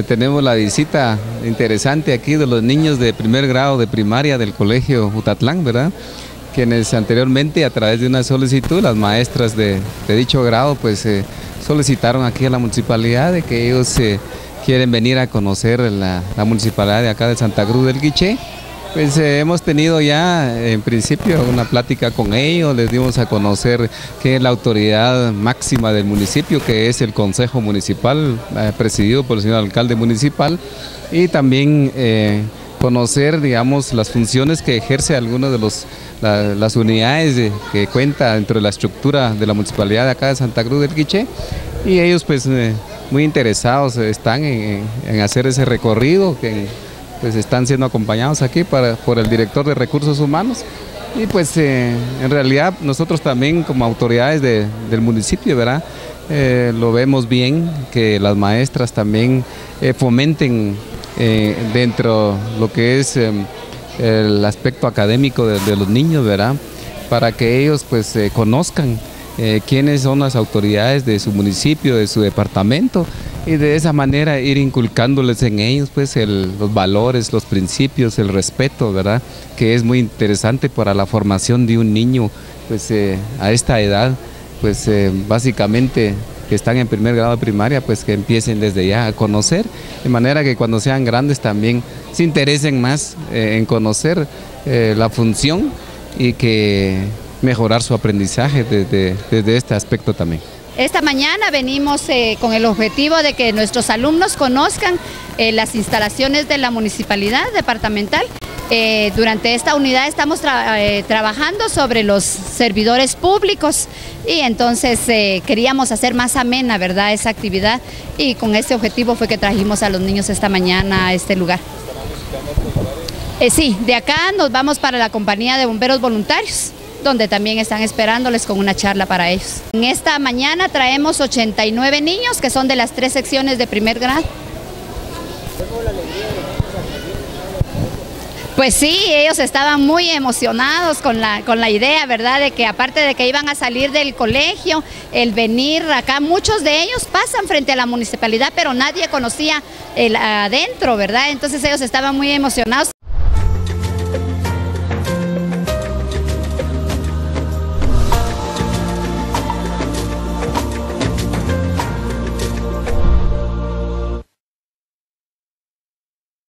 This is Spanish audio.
Tenemos la visita interesante aquí de los niños de primer grado de primaria del colegio Utatlán, ¿verdad? Quienes anteriormente, a través de una solicitud, las maestras de dicho grado pues solicitaron aquí a la municipalidad de que ellos quieren venir a conocer la municipalidad de acá de Santa Cruz del Quiché. Pues hemos tenido ya en principio una plática con ellos, les dimos a conocer qué es la autoridad máxima del municipio, que es el Consejo Municipal, presidido por el señor alcalde municipal, y también conocer, digamos, las funciones que ejerce algunas de las unidades que cuenta dentro de la estructura de la municipalidad de acá de Santa Cruz del Quiché, y ellos pues muy interesados están en hacer ese recorrido, pues están siendo acompañados aquí por el director de Recursos Humanos, y pues en realidad nosotros también como autoridades del municipio, ¿verdad? Lo vemos bien que las maestras también fomenten dentro lo que es el aspecto académico de los niños, ¿verdad? Para que ellos pues conozcan quiénes son las autoridades de su municipio, de su departamento, y de esa manera ir inculcándoles en ellos pues los valores, los principios, el respeto, ¿verdad? Que es muy interesante para la formación de un niño pues a esta edad, pues básicamente que están en primer grado de primaria, pues que empiecen desde ya a conocer, de manera que cuando sean grandes también se interesen más en conocer la función y que mejorar su aprendizaje desde este aspecto también. Esta mañana venimos con el objetivo de que nuestros alumnos conozcan las instalaciones de la municipalidad departamental. Durante esta unidad estamos trabajando sobre los servidores públicos y entonces queríamos hacer más amena, ¿verdad?, esa actividad, y con este objetivo fue que trajimos a los niños esta mañana a este lugar. Sí, de acá nos vamos para la compañía de bomberos voluntarios, donde también están esperándoles con una charla para ellos. En esta mañana traemos 89 niños que son de las 3 secciones de primer grado. Pues sí, ellos estaban muy emocionados con la idea, ¿verdad?, de que aparte de que iban a salir del colegio, el venir acá, muchos de ellos pasan frente a la municipalidad, pero nadie conocía el adentro, ¿verdad? Entonces ellos estaban muy emocionados.